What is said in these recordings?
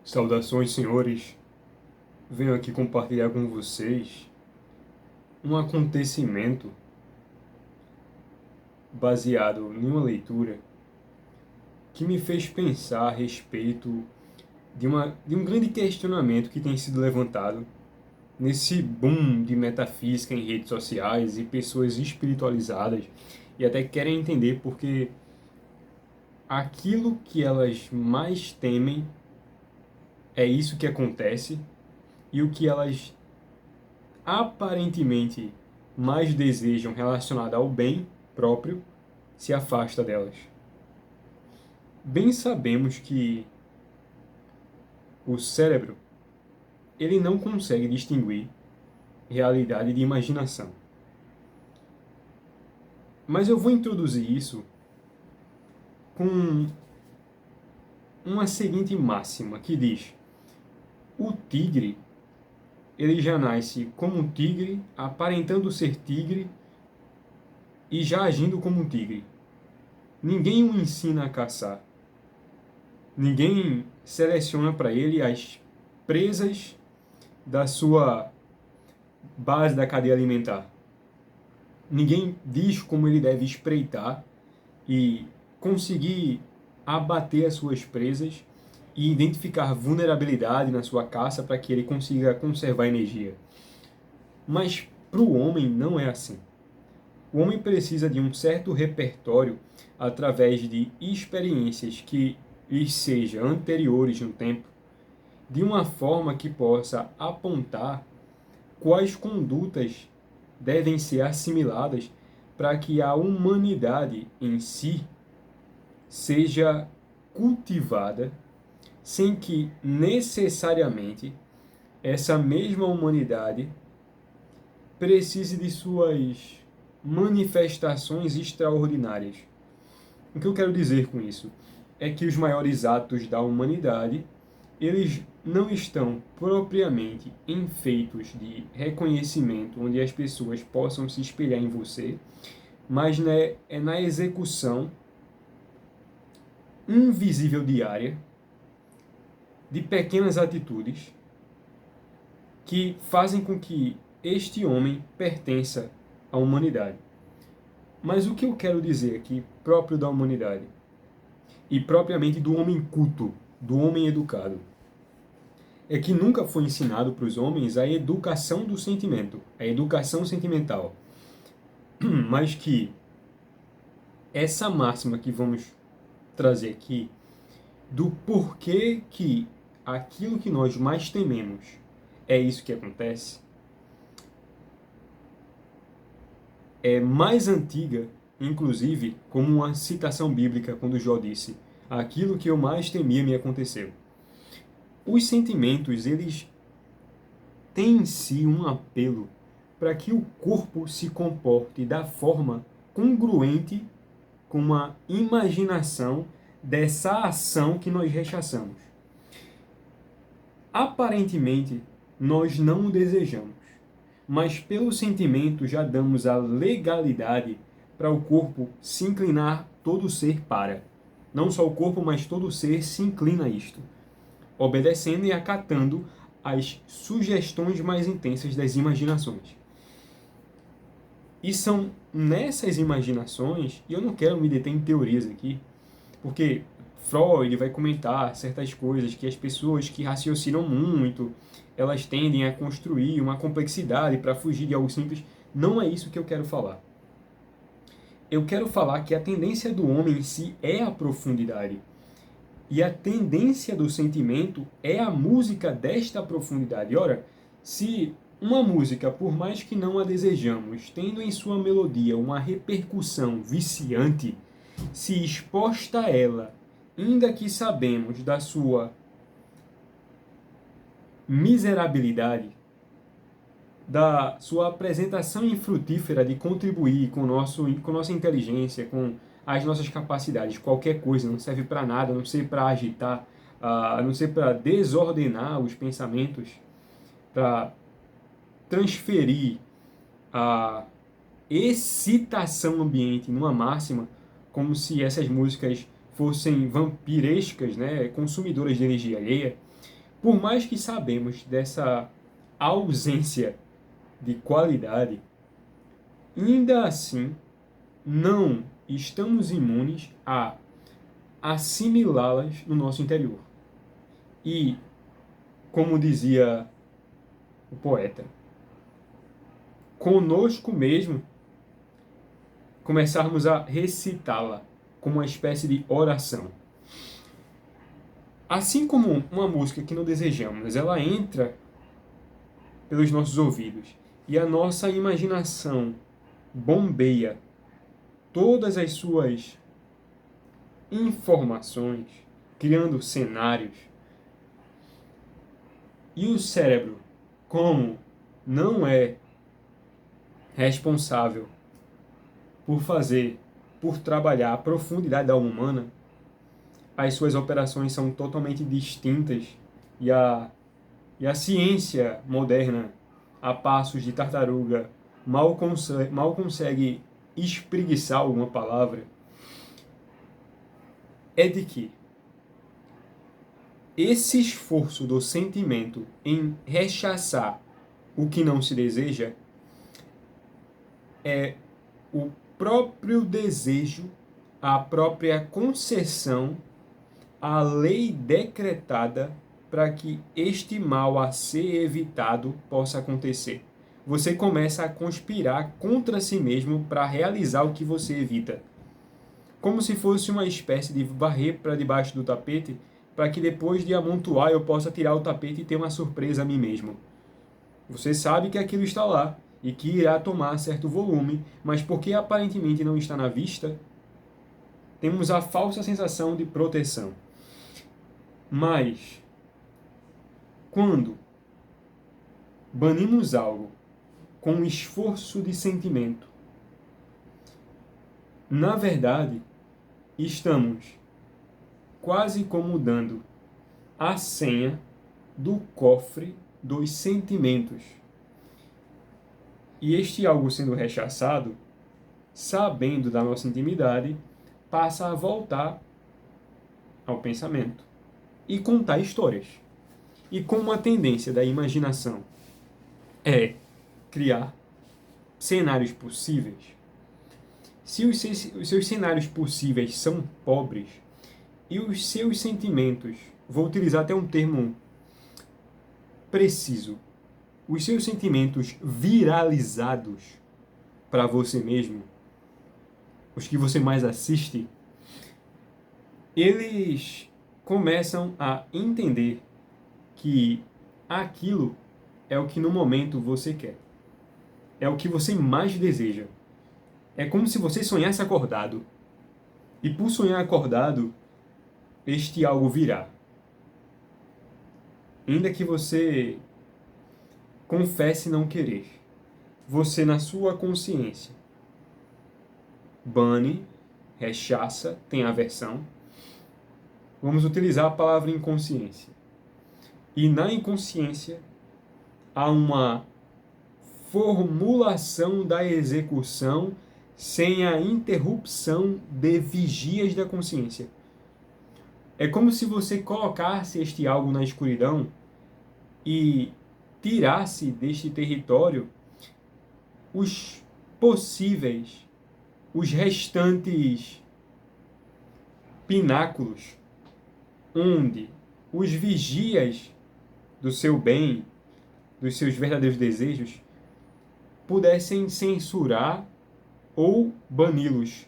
Saudações, senhores. Venho aqui compartilhar com vocês um acontecimento baseado em uma leitura que me fez pensar a respeito de um grande questionamento que tem sido levantado nesse boom de metafísica em redes sociais e pessoas espiritualizadas e até querem entender porque aquilo que elas mais temem é isso que acontece e o que elas aparentemente mais desejam relacionado ao bem próprio se afasta delas. Bem sabemos que o cérebro ele não consegue distinguir realidade de imaginação. Mas eu vou introduzir isso com uma seguinte máxima que diz: o tigre ele já nasce como um tigre, aparentando ser tigre e já agindo como um tigre. Ninguém o ensina a caçar. Ninguém seleciona para ele as presas da sua base da cadeia alimentar. Ninguém diz como ele deve espreitar e conseguir abater as suas presas e identificar vulnerabilidade na sua caça para que ele consiga conservar energia. Mas para o homem não é assim. O homem precisa de um certo repertório através de experiências que lhes sejam anteriores no tempo, de uma forma que possa apontar quais condutas devem ser assimiladas para que a humanidade em si seja cultivada sem que necessariamente essa mesma humanidade precise de suas manifestações extraordinárias. O que eu quero dizer com isso é que os maiores atos da humanidade eles não estão propriamente em feitos de reconhecimento onde as pessoas possam se espelhar em você, mas né, é na execução invisível diária de pequenas atitudes que fazem com que este homem pertença à humanidade. Mas o que eu quero dizer aqui, próprio da humanidade, e propriamente do homem culto, do homem educado, é que nunca foi ensinado para os homens a educação do sentimento, a educação sentimental. Mas que essa máxima que vamos trazer aqui, do porquê que aquilo que nós mais tememos é isso que acontece, é mais antiga, inclusive, como uma citação bíblica, quando Jó disse: aquilo que eu mais temia me aconteceu. Os sentimentos, eles têm em si um apelo para que o corpo se comporte da forma congruente com uma imaginação dessa ação que nós rechaçamos. Aparentemente, nós não o desejamos, mas pelo sentimento já damos a legalidade para o corpo se inclinar todo o ser para. Não só o corpo, mas todo o ser se inclina a isto, obedecendo e acatando as sugestões mais intensas das imaginações. E são nessas imaginações, e eu não quero me deter em teorias aqui, porque Freud vai comentar certas coisas que as pessoas que raciocinam muito, elas tendem a construir uma complexidade para fugir de algo simples. Não é isso que eu quero falar. Eu quero falar que a tendência do homem em si é a profundidade. E a tendência do sentimento é a música desta profundidade. Ora, se uma música, por mais que não a desejamos, tendo em sua melodia uma repercussão viciante, se exposta a ela, ainda que sabemos da sua miserabilidade, da sua apresentação infrutífera de contribuir com nossa inteligência, com as nossas capacidades, qualquer coisa, não serve para nada, a não ser para agitar, a não ser para desordenar os pensamentos, para transferir a excitação ambiente numa máxima, como se essas músicas fossem vampirescas, né, consumidoras de energia alheia. Por mais que sabemos dessa ausência de qualidade, ainda assim não estamos imunes a assimilá-las no nosso interior. E, como dizia o poeta, conosco mesmo começarmos a recitá-la como uma espécie de oração. Assim como uma música que não desejamos, ela entra pelos nossos ouvidos e a nossa imaginação bombeia todas as suas informações, criando cenários. E o cérebro, como não é responsável por trabalhar a profundidade da alma humana, as suas operações são totalmente distintas e a ciência moderna, a passos de tartaruga, mal consegue espreguiçar alguma palavra, é de que esse esforço do sentimento em rechaçar o que não se deseja é o próprio desejo, a própria concessão, a lei decretada para que este mal a ser evitado possa acontecer. Você começa a conspirar contra si mesmo para realizar o que você evita. Como se fosse uma espécie de varrer para debaixo do tapete, para que depois de amontoar eu possa tirar o tapete e ter uma surpresa a mim mesmo. Você sabe que aquilo está lá e que irá tomar certo volume, mas porque aparentemente não está na vista, temos a falsa sensação de proteção. Mas, quando banimos algo com esforço de sentimento, na verdade, estamos quase como dando a senha do cofre dos sentimentos. E este algo sendo rechaçado, sabendo da nossa intimidade, passa a voltar ao pensamento e contar histórias. E como a tendência da imaginação é criar cenários possíveis, se os seus cenários possíveis são pobres e os seus sentimentos, vou utilizar até um termo preciso, os seus sentimentos viralizados para você mesmo, os que você mais assiste, eles começam a entender que aquilo é o que no momento você quer. É o que você mais deseja. É como se você sonhasse acordado. E por sonhar acordado, este algo virá. Ainda que você confesse não querer, você na sua consciência bane, rechaça, tem aversão. Vamos utilizar a palavra inconsciência. E na inconsciência há uma formulação da execução sem a interrupção de vigias da consciência. É como se você colocasse este algo na escuridão e tirasse deste território os possíveis, os restantes pináculos, onde os vigias do seu bem, dos seus verdadeiros desejos, pudessem censurar ou bani-los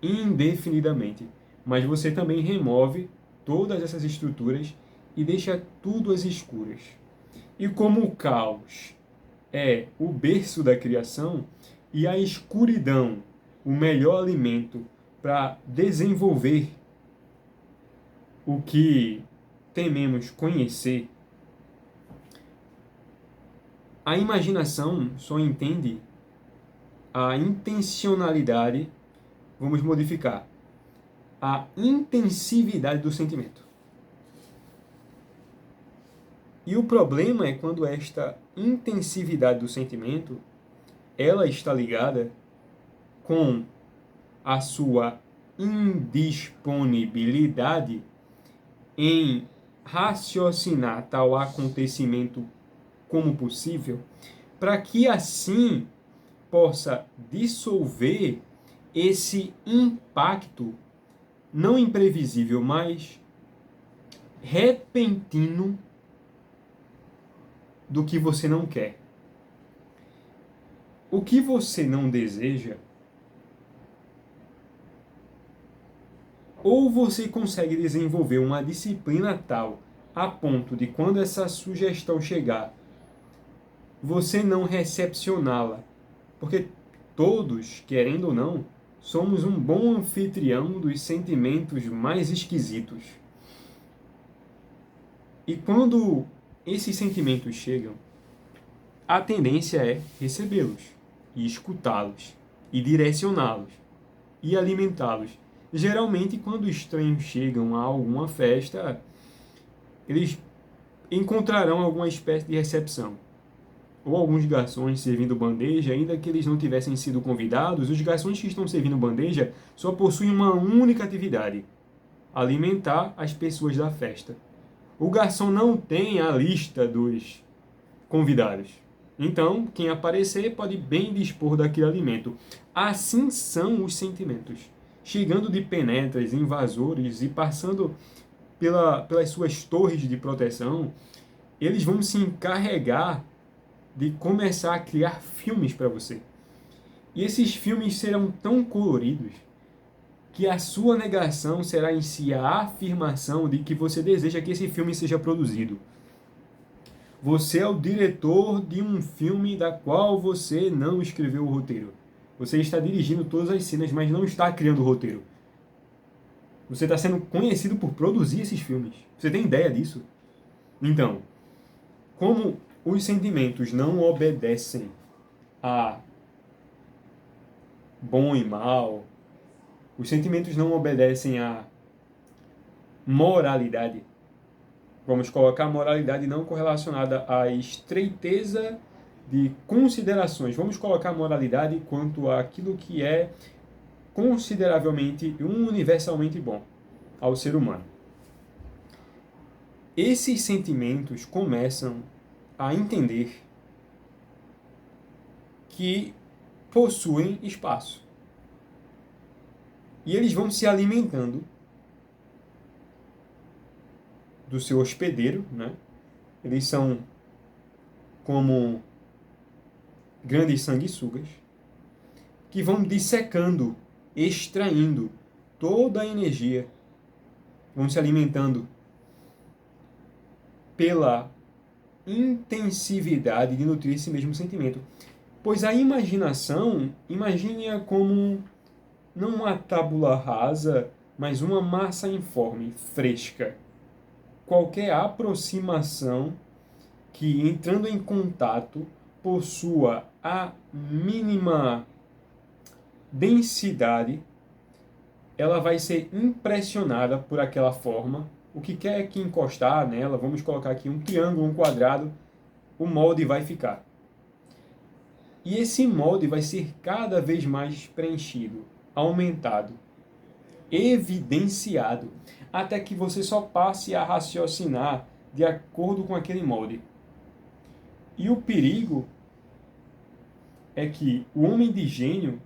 indefinidamente. Mas você também remove todas essas estruturas e deixa tudo às escuras. E como o caos é o berço da criação e a escuridão o melhor alimento para desenvolver o que tememos conhecer, a imaginação só entende a intencionalidade, vamos modificar, a intensividade do sentimento. E o problema é quando esta intensividade do sentimento, ela está ligada com a sua indisponibilidade em raciocinar tal acontecimento como possível, para que assim possa dissolver esse impacto não imprevisível, mas repentino do que você não quer. O que você não deseja, ou você consegue desenvolver uma disciplina tal a ponto de quando essa sugestão chegar, você não recepcioná-la, porque todos, querendo ou não, somos um bom anfitrião dos sentimentos mais esquisitos. E quando esses sentimentos chegam, a tendência é recebê-los, e escutá-los, e direcioná-los, e alimentá-los. Geralmente, quando estranhos chegam a alguma festa, eles encontrarão alguma espécie de recepção. Ou alguns garçons servindo bandeja, ainda que eles não tivessem sido convidados, os garçons que estão servindo bandeja só possuem uma única atividade: alimentar as pessoas da festa. O garçom não tem a lista dos convidados. Então, quem aparecer pode bem dispor daquele alimento. Assim são os sentimentos. Chegando de penetras, invasores e passando pelas suas torres de proteção, eles vão se encarregar de começar a criar filmes para você. E esses filmes serão tão coloridos que a sua negação será em si a afirmação de que você deseja que esse filme seja produzido. Você é o diretor de um filme da qual você não escreveu o roteiro. Você está dirigindo todas as cenas, mas não está criando o roteiro. Você está sendo conhecido por produzir esses filmes. Você tem ideia disso? Então, como os sentimentos não obedecem a bom e mal, os sentimentos não obedecem a moralidade. Vamos colocar moralidade não correlacionada à estreiteza de considerações. Vamos colocar moralidade quanto àquilo que é consideravelmente, universalmente bom ao ser humano. Esses sentimentos começam a entender que possuem espaço. E eles vão se alimentando do seu hospedeiro, né? Eles são como grandes sanguessugas que vão dissecando, extraindo toda a energia, vão se alimentando pela intensividade de nutrir esse mesmo sentimento. Pois a imaginação, imagine-a como não uma tábula rasa, mas uma massa informe, fresca. Qualquer aproximação que, entrando em contato, possua a mínima densidade, ela vai ser impressionada por aquela forma. O que quer que encostar nela, vamos colocar aqui um triângulo, um quadrado, o molde vai ficar. E esse molde vai ser cada vez mais preenchido, aumentado, evidenciado, até que você só passe a raciocinar de acordo com aquele molde. E o perigo é que o homem de gênio,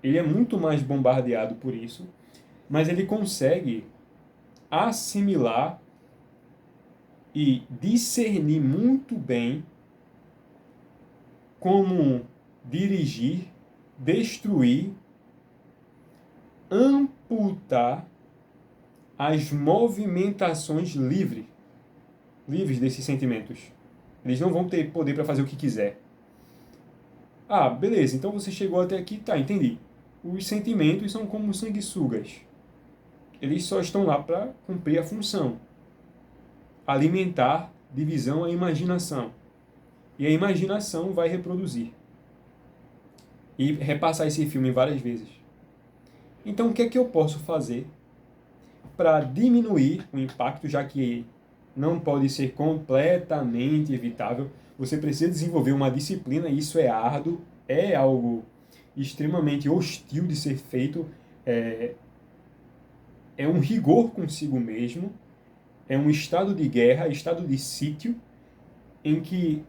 ele é muito mais bombardeado por isso, mas ele consegue assimilar e discernir muito bem como dirigir, destruir, amputar as movimentações livres desses sentimentos. Eles não vão ter poder para fazer o que quiser. Ah, beleza, então você chegou até aqui, tá, entendi. Os sentimentos são como sanguessugas. Eles só estão lá para cumprir a função. Alimentar, divisão, a imaginação. E a imaginação vai reproduzir. E repassar esse filme várias vezes. Então, o que é que eu posso fazer para diminuir o impacto, já que não pode ser completamente evitável? Você precisa desenvolver uma disciplina, e isso é árduo, é algo extremamente hostil de ser feito, é um rigor consigo mesmo, É um estado de guerra, estado de sítio, em que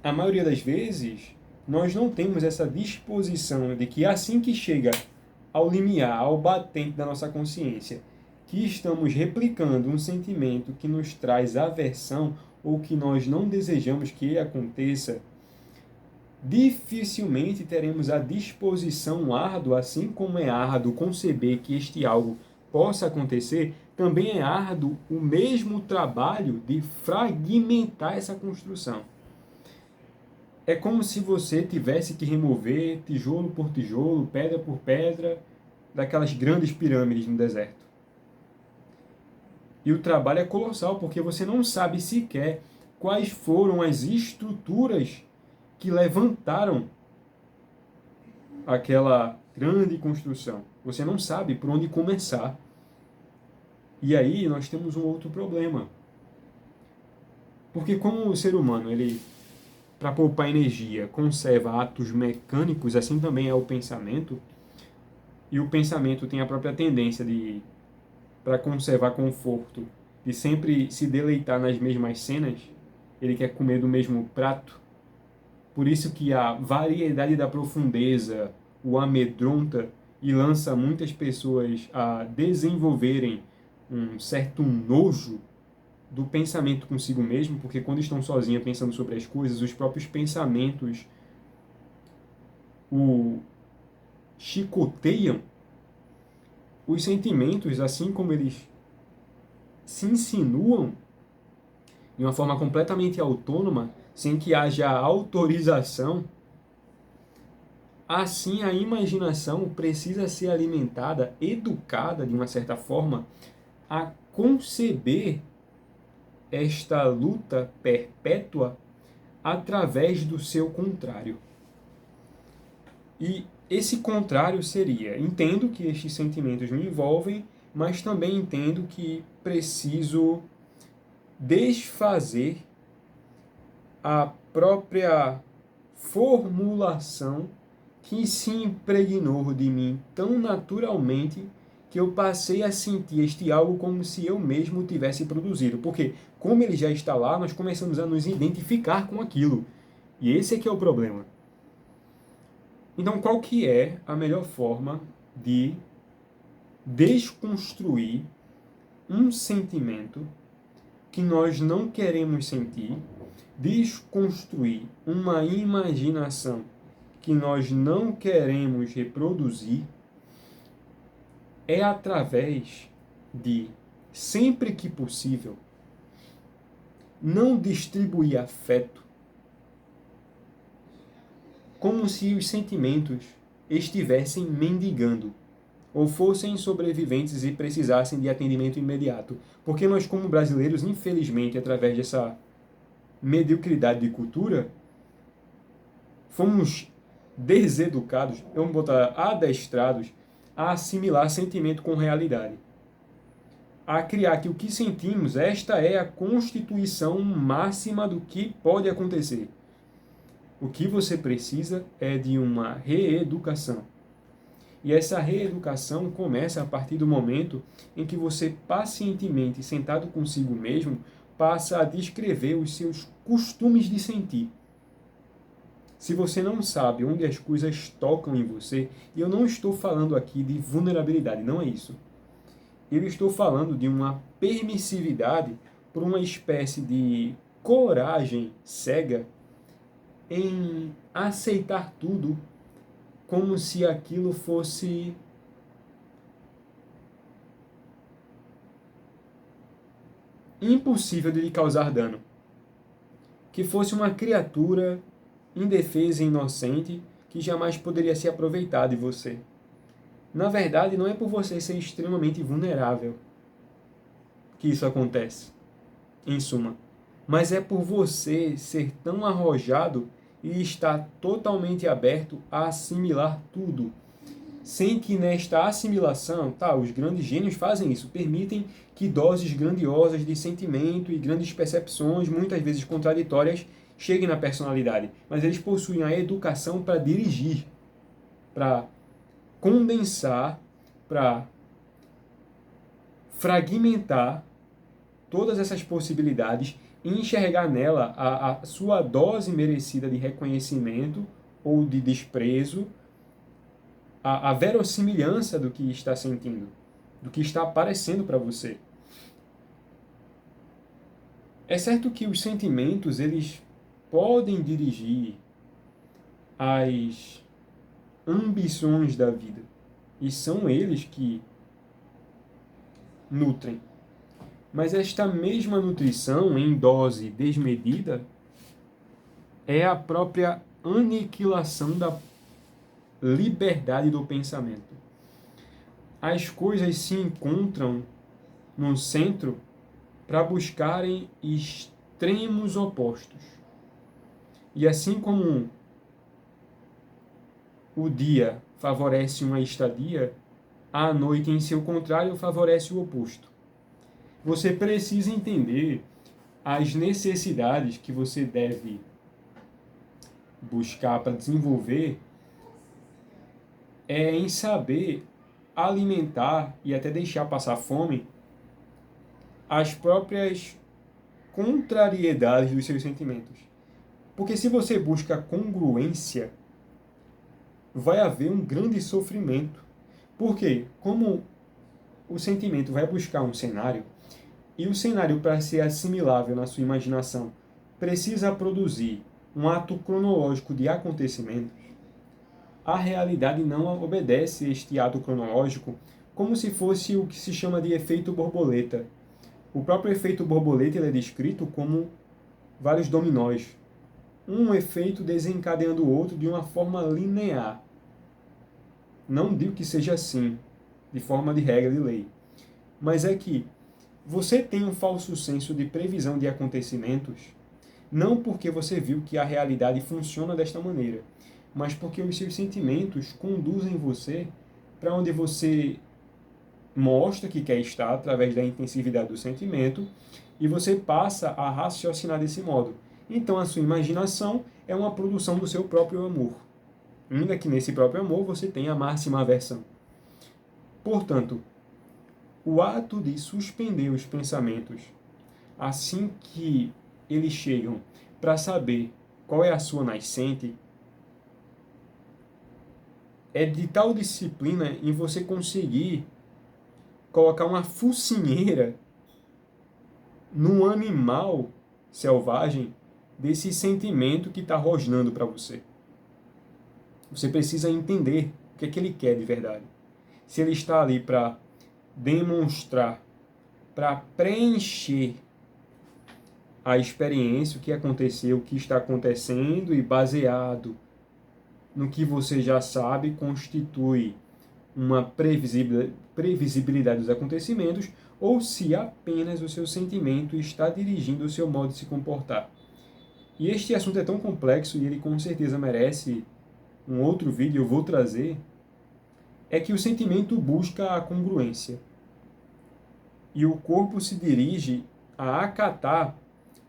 a maioria das vezes nós não temos essa disposição de que assim que chega ao limiar, ao batente da nossa consciência, que estamos replicando um sentimento que nos traz aversão ou que nós não desejamos que aconteça, dificilmente teremos a disposição árdua, assim como é árduo conceber que este algo possa acontecer, também é árduo o mesmo trabalho de fragmentar essa construção. É como se você tivesse que remover tijolo por tijolo, pedra por pedra, daquelas grandes pirâmides no deserto. E o trabalho é colossal, porque você não sabe sequer quais foram as estruturas que levantaram aquela grande construção. Você não sabe por onde começar. E aí nós temos um outro problema. Porque como o ser humano, ele, para poupar energia, conserva atos mecânicos, assim também é o pensamento. E o pensamento tem a própria tendência de, para conservar conforto, de sempre se deleitar nas mesmas cenas. Ele quer comer do mesmo prato. Por isso que a variedade da profundeza o amedronta e lança muitas pessoas a desenvolverem um certo nojo do pensamento consigo mesmo, porque quando estão sozinhas pensando sobre as coisas, os próprios pensamentos o chicoteiam. Os sentimentos, assim como eles se insinuam de uma forma completamente autônoma, sem que haja autorização, assim a imaginação precisa ser alimentada, educada de uma certa forma, a conceber esta luta perpétua através do seu contrário. E esse contrário seria: entendo que estes sentimentos me envolvem, mas também entendo que preciso desfazer a própria formulação que se impregnou de mim tão naturalmente que eu passei a sentir este algo como se eu mesmo tivesse produzido. Porque, como ele já está lá, nós começamos a nos identificar com aquilo. E esse é que é o problema. Então, qual que é a melhor forma de desconstruir um sentimento que nós não queremos sentir, desconstruir uma imaginação que nós não queremos reproduzir? É através de, sempre que possível, não distribuir afeto, como se os sentimentos estivessem mendigando ou fossem sobreviventes e precisassem de atendimento imediato. Porque nós, como brasileiros, infelizmente, através dessa mediocridade de cultura, fomos deseducados, vamos botar adestrados, a assimilar sentimento com realidade. A criar que o que sentimos, esta é a constituição máxima do que pode acontecer. O que você precisa é de uma reeducação. E essa reeducação começa a partir do momento em que você, pacientemente, sentado consigo mesmo, passa a descrever os seus costumes de sentir. Se você não sabe onde as coisas tocam em você, e eu não estou falando aqui de vulnerabilidade, não é isso. Eu estou falando de uma permissividade por uma espécie de coragem cega em aceitar tudo como se aquilo fosse impossível de lhe causar dano. Que fosse uma criatura indefesa e inocente que jamais poderia se aproveitar de você. Na verdade, não é por você ser extremamente vulnerável que isso acontece, em suma. Mas é por você ser tão arrojado e estar totalmente aberto a assimilar tudo. Sem que nesta assimilação, os grandes gênios fazem isso, permitem que doses grandiosas de sentimento e grandes percepções, muitas vezes contraditórias, cheguem na personalidade. Mas eles possuem a educação para dirigir, para condensar, para fragmentar todas essas possibilidades e enxergar nela a sua dose merecida de reconhecimento ou de desprezo, a verossimilhança do que está sentindo, do que está aparecendo para você. É certo que os sentimentos, eles podem dirigir as ambições da vida, e são eles que nutrem. Mas esta mesma nutrição, em dose desmedida, é a própria aniquilação da liberdade do pensamento. As coisas se encontram no centro para buscarem extremos opostos. E assim como o dia favorece uma estadia, a noite, em seu contrário, favorece o oposto. Você precisa entender as necessidades que você deve buscar para desenvolver em saber alimentar e até deixar passar fome as próprias contrariedades dos seus sentimentos. Porque se você busca congruência, vai haver um grande sofrimento. Por quê? Como o sentimento vai buscar um cenário, e o cenário, para ser assimilável na sua imaginação, precisa produzir um ato cronológico de acontecimentos, a realidade não obedece a este ato cronológico como se fosse o que se chama de efeito borboleta. O próprio efeito borboleta ele é descrito como vários dominós. Um efeito desencadeando o outro de uma forma linear. Não digo que seja assim, de forma de regra de lei. Mas é que você tem um falso senso de previsão de acontecimentos, não porque você viu que a realidade funciona desta maneira, mas porque os seus sentimentos conduzem você para onde você mostra que quer estar através da intensividade do sentimento e você passa a raciocinar desse modo. Então a sua imaginação é uma produção do seu próprio amor. Ainda que nesse próprio amor você tenha a máxima aversão. Portanto, o ato de suspender os pensamentos assim que eles chegam para saber qual é a sua nascente é de tal disciplina em você conseguir colocar uma focinheira num animal selvagem desse sentimento que está rosnando para você. Você precisa entender o que é que ele quer de verdade. Se ele está ali para demonstrar, para preencher a experiência, o que aconteceu, o que está acontecendo e baseado no que você já sabe, constitui uma previsibilidade dos acontecimentos, ou se apenas o seu sentimento está dirigindo o seu modo de se comportar. E este assunto é tão complexo e ele com certeza merece um outro vídeo, eu vou trazer, é que o sentimento busca a congruência. E o corpo se dirige a acatar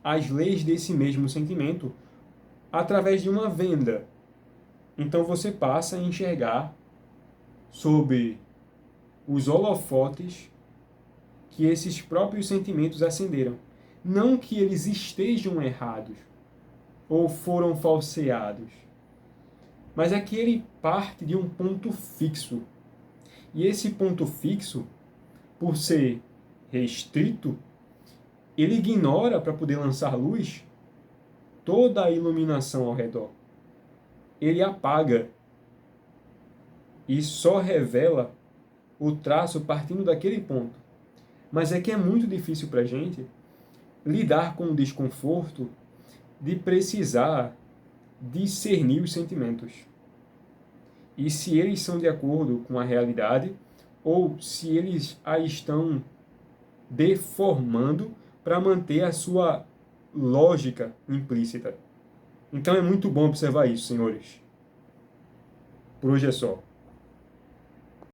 as leis desse mesmo sentimento através de uma venda. Então você passa a enxergar sob os holofotes que esses próprios sentimentos acenderam. Não que eles estejam errados ou foram falseados, mas é que ele parte de um ponto fixo. E esse ponto fixo, por ser restrito, ele ignora para poder lançar luz toda a iluminação ao redor. Ele apaga e só revela o traço partindo daquele ponto. Mas é que é muito difícil para a gente lidar com o desconforto de precisar discernir os sentimentos. E se eles são de acordo com a realidade ou se eles a estão deformando para manter a sua lógica implícita. Então é muito bom observar isso, senhores. Por hoje é só.